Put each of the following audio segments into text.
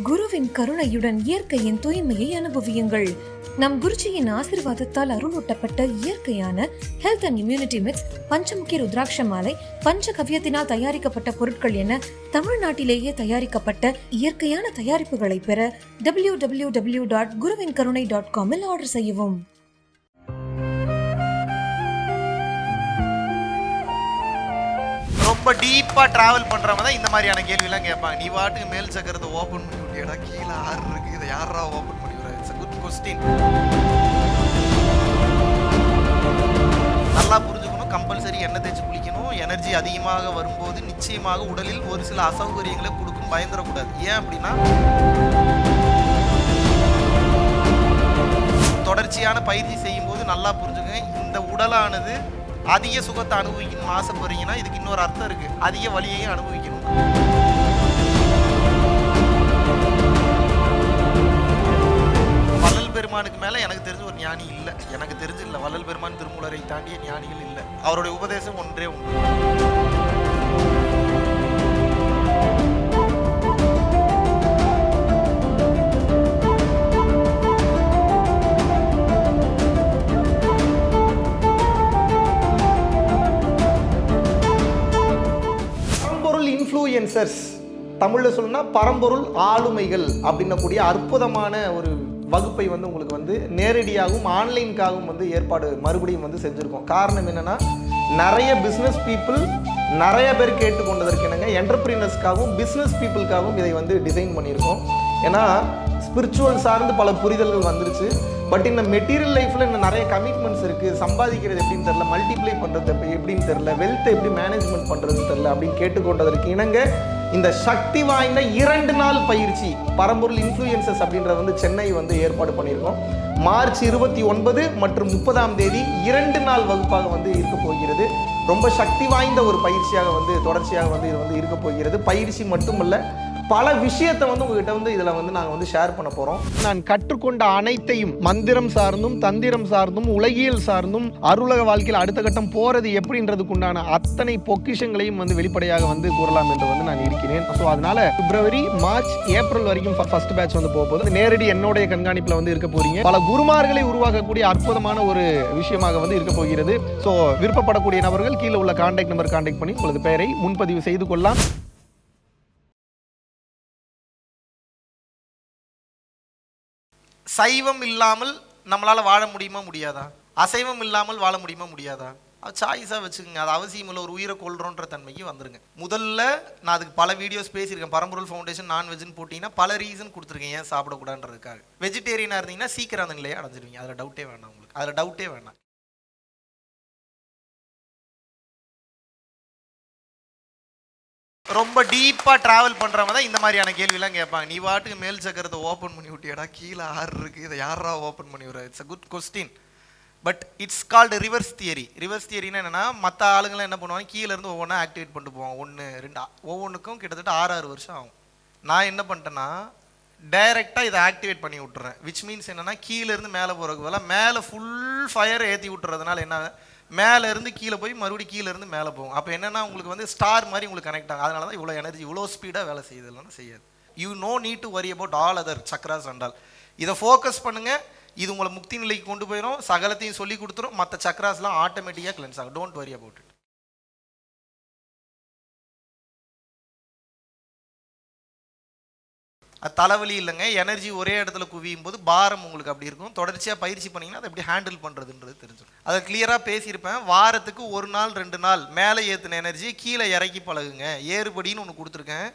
குருவின் கருணையுடன் இயற்கையின் தூய்மையை அனுபவியுங்கள். நம் குருஜியின் ஆசீர்வாதத்தால் அருளூட்டப்பட்ட இயற்கையான ஹெல்த் அண்ட் இம்யூனிட்டி மிக்ஸ், பஞ்சமுகி ருத்ராட்ச மாலை, பஞ்சகவ்யத்தினால் தயாரிக்கப்பட்ட பொருட்கள் என தமிழ்நாட்டிலேயே தயாரிக்கப்பட்ட இயற்கையான தயாரிப்புகளை பெற www.guruvinkarunai.com ஆர்டர் செய்யவும். ரொம்ப டீப்பா டிராவல் பண்றவங்க தான் இந்த மாதிரியான கேள்விலாம் கேட்பாங்க. நீ வாட்டுக்கு மேல் சக்கரத்தை ஓபன் பண்ணி விட்டியடா, கீழே ஆறு இருக்கு, இதை யாரா ஓபன் பண்ணி விடுற? It's a good question. நல்லா புரிஞ்சுக்கணும். கம்பல்சரி எண்ணெய் தேய்ச்சி குளிக்கணும். எனர்ஜி அதிகமாக வரும்போது நிச்சயமாக உடலில் ஒரு சில அசௌகரியங்களை கொடுக்கும். பயந்துடக்கூடாது. ஏன் அப்படின்னா தொடர்ச்சியான பயிற்சி செய்யும் போது நல்லா புரிஞ்சுக்கங்க, இந்த உடலானது அதிக சுகத்தை அனுபவிக்கணும்னு ஆசைப்படுறீங்கன்னா இதுக்கு இன்னொரு அர்த்தம் இருக்கு. அதிக வலியையும் அனுபவிக்கணும். வள்ளல் பெருமானுக்கு மேல எனக்கு தெரிஞ்ச ஒரு ஞானி இல்லை. எனக்கு தெரிஞ்சு இல்லை. வள்ளல் பெருமான் திருமூலரை தாண்டிய ஞானிகள் இல்லை. அவருடைய உபதேசம் ஒன்றே உண்டு. இன்ஃப்ளூயன்சர்ஸ், தமிழில் சொல்லணும்னா பரம்பொருள் ஆளுமைகள் அப்படின்னக்கூடிய அற்புதமான ஒரு வகுப்பை வந்து உங்களுக்கு வந்து நேரடியாகவும் ஆன்லைனுக்காகவும் வந்து ஏற்பாடு மறுபடியும் வந்து செஞ்சுருக்கோம். காரணம் என்னென்னா, நிறைய பிஸ்னஸ் பீப்புள் நிறைய பேர் கேட்டுக்கொண்டதற்கு என்னங்க, என்டர்பிரினர்ஸ்க்காகவும் பிஸ்னஸ் பீப்புளுக்காகவும் இதை வந்து டிசைன் பண்ணியிருக்கோம். ஏன்னா ஸ்பிரிச்சுவல் சார்ந்து பல புரிதல்கள் வந்துருச்சு. பட் இந்த மெட்டீரியல் லைஃப்பில் இன்னும் நிறைய கமிட்மெண்ட்ஸ் இருக்குது. சம்பாதிக்கிறது எப்படின்னு தெரில, மல்டிப்ளை பண்ணுறது எப்படின்னு தெரில, வெல்த்தை எப்படி மேனேஜ்மெண்ட் பண்ணுறதுன்னு தெரில அப்படின்னு கேட்டுக்கொண்டதற்கு இணங்க இந்த சக்தி வாய்ந்த 2 நாள் பயிற்சி பரம்பொருள் இன்ஃப்ளூயன்சஸ் அப்படின்றத வந்து சென்னை வந்து ஏற்பாடு பண்ணியிருக்கோம். மார்ச் 29 மற்றும் 30ஆம் தேதி 2 நாள் வகுப்பாக வந்து இருக்க போகிறது. ரொம்ப சக்தி வாய்ந்த ஒரு பயிற்சியாக வந்து தொடர்ச்சியாக வந்து இது வந்து இருக்க போகிறது. பயிற்சி மட்டுமல்ல, பல விஷயத்தை வந்து உங்ககிட்ட வந்து இதில் வந்து நாங்கள் வந்து ஷேர் பண்ண போகிறோம். நான் கற்றுக்கொண்ட அனைத்தையும் மந்திரம் சார்ந்தும் தந்திரம் சார்ந்தும் உலகியல் சார்ந்தும் அருளக வாழ்க்கையில் அடுத்த கட்டம் போகிறது எப்படின்றதுக்கு உண்டான அத்தனை பொக்கிஷங்களையும் வந்து வெளிப்படையாக வந்து கூறலாம் என்று வந்து நான் இருக்கிறேன். ஸோ அதனால பிப்ரவரி, மார்ச், ஏப்ரல் வரைக்கும் ஃபர்ஸ்ட் பேட்ச் வந்து போகும்போது நேரடி என்னுடைய கண்காணிப்பில் வந்து இருக்க போறீங்க. பல குருமார்களை உருவாக்கக்கூடிய அற்புதமான ஒரு விஷயமாக வந்து இருக்க போகிறது. ஸோ விருப்பப்படக்கூடிய நபர்கள் கீழே உள்ள கான்டாக்ட் நம்பர் கான்டாக்ட் பண்ணி உங்களது பெயரை முன்பதிவு செய்து கொள்ளலாம். சைவம் இல்லாமல் நம்மளால் வாழ முடியுமா முடியாதா? அசைவம் இல்லாமல் வாழ முடியுமா முடியாதா? அது சாய்ஸாக வச்சுக்கோங்க. அது அவசியம் இல்லை. ஒரு உயிரை கொள்றோன்ற தன்மைக்கு வந்துருங்க. முதல்ல நான் அதுக்கு பல வீடியோஸ் பேசியிருக்கேன். பரம்பொருள் ஃபவுண்டேஷன் நான்வெஜ்னு போட்டிங்கன்னா பல ரீசன் கொடுத்துருக்கேன் ஏன் சாப்பிடக்கூடாதுன்றதுக்காக. வெஜிடேரியனாக இருந்தீங்கன்னா சீக்கிரம் அந்த நிலையை அடைஞ்சிருவீங்க. அதில் டவுட்டே வேண்டாம். உங்களுக்கு அதில் டவுட்டே வேண்டாம். ரொம்ப டீப்பாக ட்ராவல் பண்ணுறவங்க தான் இந்த மாதிரியான கேள்விலாம் கேட்பாங்க. நீ வாட்டுக்கு மேல் சக்கரத்தை ஓப்பன் பண்ணி விட்டியடா, கீழே ஆறு இருக்குது, இதை யாரா ஓப்பன் பண்ணி விடுற? It's a good question. But it's called reverse theory. ரிவர்ஸ் தியரினா என்னென்னா, மற்ற ஆளுங்களாம் என்ன பண்ணுவாங்க, கீழேருந்து ஒவ்வொன்றா ஆக்டிவேட் பண்ணிட்டு போவாங்க. 1, 2 ஒவ்வொன்றுக்கும் கிட்டத்தட்ட 6 வருஷம் ஆகும். நான் என்ன பண்ணிட்டேன்னா, டைரெக்டாக இதை ஆக்டிவேட் பண்ணி விட்டுறேன். விச் மீன்ஸ் என்னென்னா, கீழேருந்து மேலே போகிறதுக்கு பதிலாக மேலே ஃபுல் ஃபயர் ஏற்றி விட்டுறதுனால என்ன, மேலே இருந்து கீழே போய் மறுபடியும் கீழே இருந்து மேலே போகும். அப்போ என்னென்னா, உங்களுக்கு வந்து ஸ்டார் மாதிரி உங்களுக்கு கனெக்ட் ஆகும். அதனால தான் இவ்வளோ எனர்ஜி இவ்வளோ ஸ்பீடாக வேலை செய்யுது. இல்லைன்னா செய்யாது. You no need to worry about all other chakras and all. இதை ஃபோக்கஸ் பண்ணுங்கள். இது உங்களை முக்தி நிலைக்கு கொண்டு போயிடும். சகலத்தையும் சொல்லி கொடுத்துரும். மற்ற சக்ராஸ்லாம் ஆட்டோமேட்டிக்காக கிளென்ஸ் ஆகும். Don't worry about it. அது தலைவலி இல்லைங்க. எனர்ஜி ஒரே இடத்துல குவியும் போது பாரம் உங்களுக்கு அப்படி இருக்கும். தொடர்ச்சியாக பயிற்சி பண்ணிங்கன்னா அதை எப்படி ஹேண்டில் பண்ணுறதுன்றது தெரிஞ்சிடும். அதை கிளியராக பேசியிருப்பேன். வாரத்துக்கு 1 நாள் 2 நாள் மேலே ஏற்றின எனர்ஜியை கீழே இறக்கி பழகுங்க. ஏறுபடின்னு ஒன்று கொடுத்துருக்கேன்.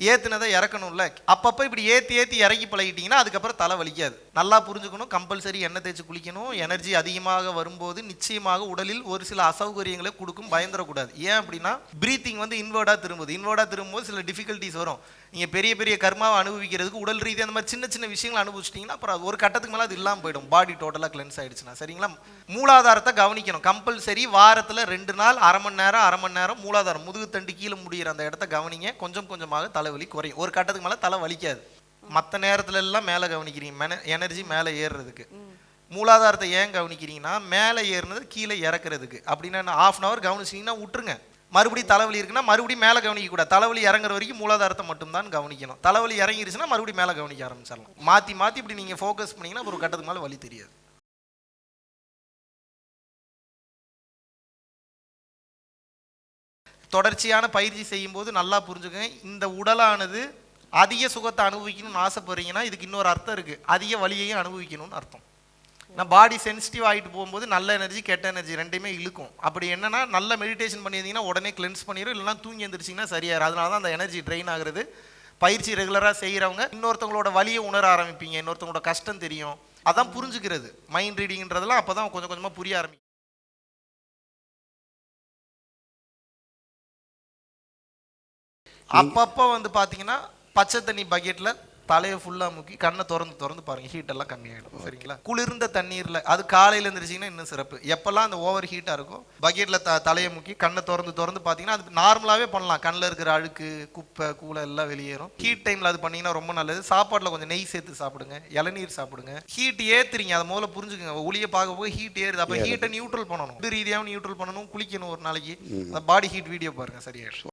ஏற்றுனதை இறக்கணும்ல. அப்பப்போ இப்படி ஏற்றி இறக்கி பழகிட்டிங்கன்னா அதுக்கப்புறம் தலை வலிக்காது. நல்லா புரிஞ்சுக்கணும். கம்பல்சரி எண்ணெய் தேய்ச்சி குளிக்கணும். எனர்ஜி அதிகமாக வரும்போது நிச்சயமாக உடலில் ஒரு சில அசௌகரியங்களை கொடுக்கும். பயந்துடக்கூடாது. ஏன் அப்படின்னா, பிரீத்திங் வந்து இன்வர்டாக திரும்புது. இன்வர்டாக திரும்பும்போது சில டிஃபிகல்ட்டிஸ் வரும். நீங்கள் பெரிய பெரிய கர்மாவை அனுபவிக்கிறதுக்கு உடல் ரீதியாக அந்த மாதிரி சின்ன சின்ன விஷயங்களை அனுபவிச்சிட்டிங்கன்னா அப்புறம் ஒரு கட்டத்துக்கு மேலே அது இல்லாமல் போயிடும். பாடி டோட்டலாக கிளென்ஸ் ஆகிடுச்சுன்னா. சரிங்களா? மூலாதாரத்தை கவனிக்கணும். கம்பல்சரி வாரத்தில் 2 நாள் அரை மணி நேரம் மூலாதாரம், முதுகு தண்டு கீழே முடிகிற அந்த இடத்த கவனிங்க. கொஞ்சம் கொஞ்சமாக தலைவலி குறையும். ஒரு கட்டத்துக்கு மேலே தலை வலிக்காது. மற்ற நேரத்துல எல்லாம் மேலே கவனிக்கிறீங்க, எனர்ஜி மேலே ஏறுறதுக்கு. மூலாதாரத்தை ஏன் கவனிக்கிறீங்கன்னா, மேலே ஏறுனது கீழே இறக்குறதுக்கு. அப்படின்னா ½ அன் ஹவர் கவனிச்சிங்கன்னா விட்டுருங்க. மறுபடியும் தலைவலி இருக்குன்னா மறுபடியும் மேலே கவனிக்கக்கூடாது. தலைவலி இறங்குற வரைக்கும் மூலாதாரத்தை மட்டும்தான் கவனிக்கணும். தலைவலி இறங்கிருச்சுன்னா மறுபடியும் மேலே கவனிக்க ஆரம்பிச்சிடலாம். மாற்றி மாற்றி இப்படி நீங்கள் ஃபோக்கஸ் பண்ணிங்கன்னா ஒரு கட்டத்துக்கு மேலே வலி தெரியாது. தொடர்ச்சியான பயிற்சி செய்யும்போது நல்லா புரிஞ்சுக்கங்க, இந்த உடலானது அதிக சுகத்தை அனுபவிக்கணும்னு ஆசைப்படுறீங்கன்னா இதுக்கு இன்னொரு அர்த்தம் இருக்குது, அதிக வலியையும் அனுபவிக்கணும்னு அர்த்தம். நான் பாடி சென்சிட்டிவ் ஆகிட்டு போகும்போது நல்ல எனர்ஜி கெட்ட எனர்ஜி ரெண்டுமே இழுக்கும். அப்படி என்னன்னா நல்ல மெடிடேஷன் பண்ணியிருந்தீங்கன்னா உடனே கிளென்ஸ் பண்ணிடும், இல்லைனா தூங்கி எழுந்திரிச்சிங்கன்னா சரியாயிரும். அதனால தான் அந்த எனர்ஜி ட்ரெயின் ஆகுறது. பயிற்சி ரெகுலராக செய்கிறவங்க இன்னொருத்தவங்களோட வலியை உணர ஆரம்பிப்பீங்க, இன்னொருத்தவங்களோட கஷ்டம் தெரியும், அதான் புரிஞ்சுக்கிறது. மைண்ட் ரீடிங்கிறதெல்லாம் அப்போ தான் கொஞ்சம் கொஞ்சமாக புரிய ஆரம்பிக்கும். அப்பப்போ வந்து பார்த்தீங்கன்னா பச்சை தண்ணி பக்கெட்டில் தலையை ஃபுல்லாக முக்கி கண்ணை திறந்து பாருங்கள், ஹீட்டெல்லாம் கம்மியாகிடும். சரிங்களா? குளிர்ந்த தண்ணீரில், அது காலையில் இருந்துருச்சிங்கன்னா இன்னும் சிறப்பு. எப்போல்லாம் அந்த ஓவர் ஹீட்டாக இருக்கும் பக்கெட்டில் தலையை முக்கி கண்ணை திறந்து பார்த்தீங்கன்னா அது நார்மலாகவே பண்ணலாம். கண்ணில் இருக்கிற அழுக்கு குப்பை கூலை எல்லாம் வெளியேறும். ஹீட் டைமில் அது பண்ணிங்கன்னா ரொம்ப நல்லது. சாப்பாட்டில் கொஞ்சம் நெய் சேர்த்து சாப்பிடுங்க, இளநீர் சாப்பிடுங்க. ஹீட் ஏற்றுறீங்க, அதை முதல்ல புரிஞ்சுக்குங்க. ஒளியை பார்க்க போய் ஹீட் ஏறுது, அப்போ ஹீட்டை நியூட்ரல் பண்ணணும். இது ரீதியாகவும் நியூட்ரல் பண்ணணும். குளிக்கணும் ஒரு நாளைக்கு. அந்த பாடி ஹீட் வீடியோ பாருங்கள், சரியாயிடும்.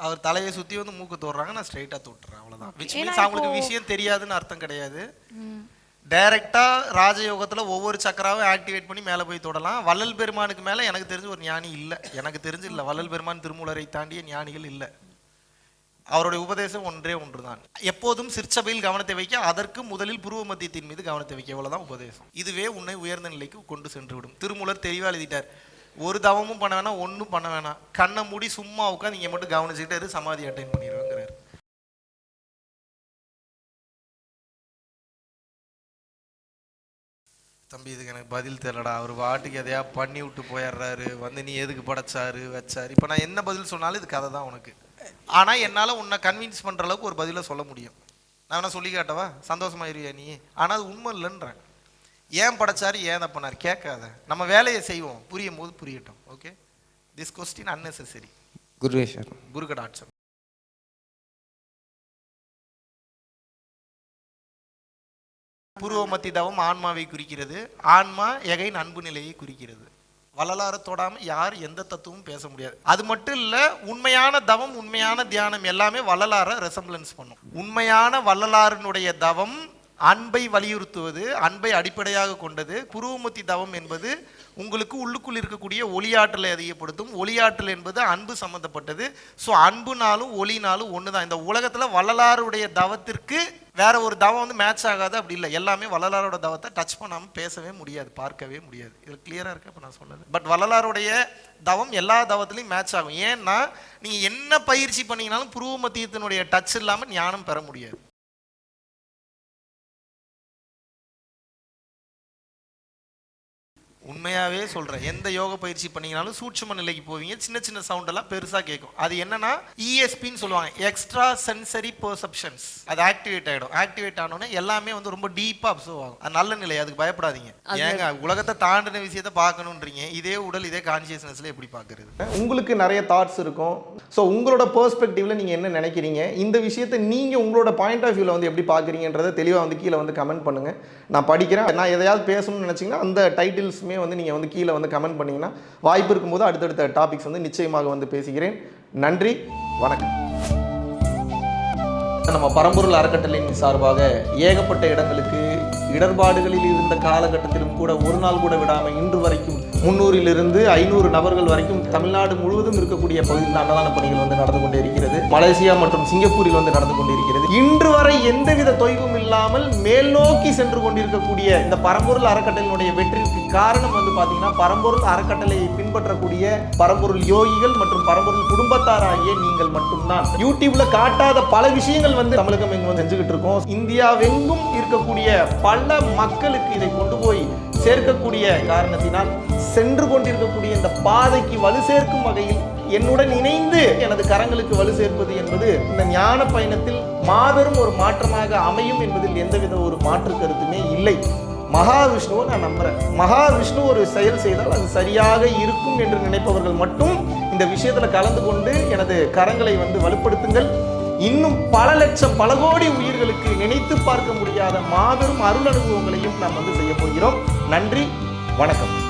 அவர் தலையை சுற்றி வந்து மூக்கு தோடுறாங்க, நான் ஸ்ட்ரைட்டாக தொட்டுறேன், அவ்வளோதான். விச் மீன்ஸ் அவங்களுக்கு விஷயம் தெரியாதுன்னு அர்த்தம் கிடையாது. டைரெக்டாக ராஜயோகத்தில் ஒவ்வொரு சக்கராவும் ஆக்டிவேட் பண்ணி மேலே போய் தொடலாம். வள்ளல் பெருமானுக்கு மேலே எனக்கு தெரிஞ்சு ஒரு ஞானி இல்லை, எனக்கு தெரிஞ்சு இல்லை. வள்ளல் பெருமான் திருமூலரை தாண்டிய ஞானிகள் இல்லை. அவருடைய உபதேசம் ஒன்றே ஒன்று தான். எப்போதும் சிற்சபையில் கவனத்தை வைக்க, அதற்கு முதலில் புருவ மத்தியத்தின் மீது கவனத்தை வைக்க, இவ்வளோதான் உபதேசம். இதுவே உன்னை உயர்ந்த நிலைக்கு கொண்டு சென்று விடும். திருமூலர் தெளிவாக எழுதிட்டார், ஒரு தவமும் பண்ண வேணாம், ஒன்றும் பண்ண வேணாம், கண்ணை மூடி சும்மா உட்காந்து நீங்கள் மட்டும் கவனிச்சுக்கிட்டு சமாதி அட்டைன் பண்ணிடுவாங்கிறார். தம்பி இதுக்கு எனக்கு பதில் தெரியலடா, அவர் வாட்டுக்கு எதையா பண்ணி விட்டு போயிடுறாரு, வந்து நீ எதுக்கு படைச்சாரு வச்சாரு. இப்போ நான் என்ன பதில் சொன்னாலும் இது கதை தான் உனக்கு. ஆனால் என்னால் உன்னை கன்வின்ஸ் பண்ணுற அளவுக்கு ஒரு பதிலை சொல்ல முடியும். நான் வேணா சொல்லி காட்டவா? சந்தோஷமாயிருவியா நீ? ஆனால் அது உண்மை இல்லைன்றேன். ஏன் படைச்சாரு, ஏன் பண்ணார் கேட்காத, நம்ம வேலையை செய்வோம், புரியும் போது புரியட்டும். Okay, this question unnecessary. குருவேஸ்வர் குருகடாட்சம். பூர்வமத்தி தவம் ஆன்மாவை குறிக்கிறது. ஆன்மா எகைன் அன்பு நிலையை குறிக்கிறது. வள்ளலார தொடாம யார் எந்த தத்துவமும் பேச முடியாது. அது மட்டும் இல்ல, உண்மையான தவம் உண்மையான தியானம் எல்லாமே வள்ளலார ரெசம்பிளன்ஸ் பண்ணும். உண்மையான வள்ளலாரனுடைய தவம் அன்பை வலியுறுத்துவது, அன்பை அடிப்படையாக கொண்டது. புருவமத்தி தவம் என்பது உங்களுக்கு உள்ளுக்குள் இருக்கக்கூடிய ஒளியாற்றலை அதிகப்படுத்தும். ஒளியாற்றல் என்பது அன்பு சம்பந்தப்பட்டது. ஸோ அன்புனாலும் ஒளினாலும் ஒன்று தான். இந்த உலகத்தில் வள்ளலாருடைய தவத்திற்கு வேற ஒரு தவம் வந்து மேட்ச் ஆகாது, அப்படி இல்லை. எல்லாமே வள்ளலாரோட தவத்தை டச் பண்ணாமல் பேசவே முடியாது, பார்க்கவே முடியாது. இது கிளியராக இருக்கு இப்போ நான் சொன்னது. பட் வள்ளலாருடைய தவம் எல்லா தவத்திலையும் மேட்ச் ஆகும். ஏன்னா நீங்கள் என்ன பயிற்சி பண்ணீங்கனாலும் புருவ மத்தியத்தினுடைய டச் இல்லாமல் ஞானம் பெற முடியாது. உண்மையாகவே சொல்கிறேன், எந்த யோக பயிற்சி பண்ணிங்கனாலும் சூட்சும நிலைக்கு போவீங்க, சின்ன சின்ன சவுண்டெல்லாம் பெருசாக கேட்கும். அது என்னன்னா இஎஸ்பின்னு சொல்லுவாங்க, எக்ஸ்ட்ரா சென்சரி பெர்செப்ஷன்ஸ். அது ஆக்டிவேட் ஆகிடும். ஆக்டிவேட் ஆனோடனே எல்லாமே வந்து ரொம்ப டீப்பாக அப்சர்வ் ஆகும். அது நல்ல நிலை, அதுக்கு பயப்படாதீங்க. ஏங்க உலகத்தை தாண்டின விஷயத்தை பார்க்கணுன்றீங்க, இதே உடல் இதே கான்சியஸ்னஸில் எப்படி பார்க்குறது? உங்களுக்கு நிறைய தாட்ஸ் இருக்கும். ஸோ உங்களோட பெர்ஸ்பெக்டிவ்ல நீங்கள் என்ன நினைக்கிறீங்க, இந்த விஷயத்தை நீங்கள் உங்களோட பாயிண்ட் ஆஃப் வியூவில் வந்து எப்படி பார்க்குறீங்கன்றதை தெளிவாக வந்து கீழே வந்து கமெண்ட் பண்ணுங்கள். நான் படிக்கிறேன். நான் எதையாவது பேசணும்னு நினச்சிங்கன்னா அந்த டைட்டில்ஸுமே வந்து நீங்கள் வந்து கீழே வந்து கமெண்ட் பண்ணிங்கன்னா வாய்ப்பு இருக்கும்போது அடுத்தடுத்த டாபிக்ஸ் வந்து நிச்சயமாக வந்து பேசுகிறேன். நன்றி, வணக்கம். நம்ம பரம்பொருள் அறக்கட்டளையின் சார்பாக ஏகப்பட்ட இடங்களுக்கு இடர்பாடுகளில் இருந்த காலகட்டத்திலும் கூட ஒரு நாள் கூட விடாமல் இன்று வரைக்கும் 300 to 500 நபர்கள் வரைக்கும் தமிழ்நாடு முழுவதும் இருக்கக்கூடிய பகுதியில் அன்னதான பணிகள் வந்து நடந்து கொண்டே இருக்கிறது. மலேசியா மற்றும் சிங்கப்பூரில் வந்து நடந்து கொண்டிருக்கிறது. இன்று வரை எந்தவித தொய்வும் இல்லாமல் மேல் நோக்கி சென்று கொண்டிருக்கக்கூடிய இந்த பரம்பொருள் அறக்கட்டளையினுடைய வெற்றிக்கு காரணம் வந்து பார்த்தீங்கன்னா பரம்பொருள் அறக்கட்டளையை பின்பற்றக்கூடிய பரம்பொருள் யோகிகள் மற்றும் பரம்பொருள் குடும்பத்தார் ஆகிய நீங்கள் மட்டும்தான். யூடியூப்ல காட்டாத பல விஷயங்கள் வந்து தமிழகம் எங்கும் செஞ்சுக்கிட்டு இருக்கோம். இந்தியாவெங்கும் இருக்கக்கூடிய பல மக்களுக்கு இதை கொண்டு போய் சேர்க்கக்கூடிய காரணத்தினால் சென்று கொண்டிருக்கக்கூடிய இந்த பாதைக்கு வலு சேர்க்கும் வகையில் என்னுடன் இணைந்து எனது கரங்களுக்கு வலு சேர்ப்பது என்பது இந்த ஞான பயணத்தில் மாபெரும் ஒரு மாற்றமாக அமையும் என்பதில் எந்தவித ஒரு மாற்று கருத்துமே இல்லை. மகாவிஷ்ணுவை நான் நம்புறேன். மகாவிஷ்ணு ஒரு செயல் செய்தால் அது சரியாக இருக்கும் என்று நினைப்பவர்கள் மட்டும் இந்த விஷயத்துல கலந்து கொண்டு எனது கரங்களை வந்து வலுப்படுத்துங்கள். இன்னும் பல லட்சம் பல கோடி உயிர்களுக்கு நினைத்து பார்க்க முடியாத மாபெரும் அருள் அனுபவங்களையும் நாம் வந்து செய்ய போகிறோம். நன்றி, வணக்கம்.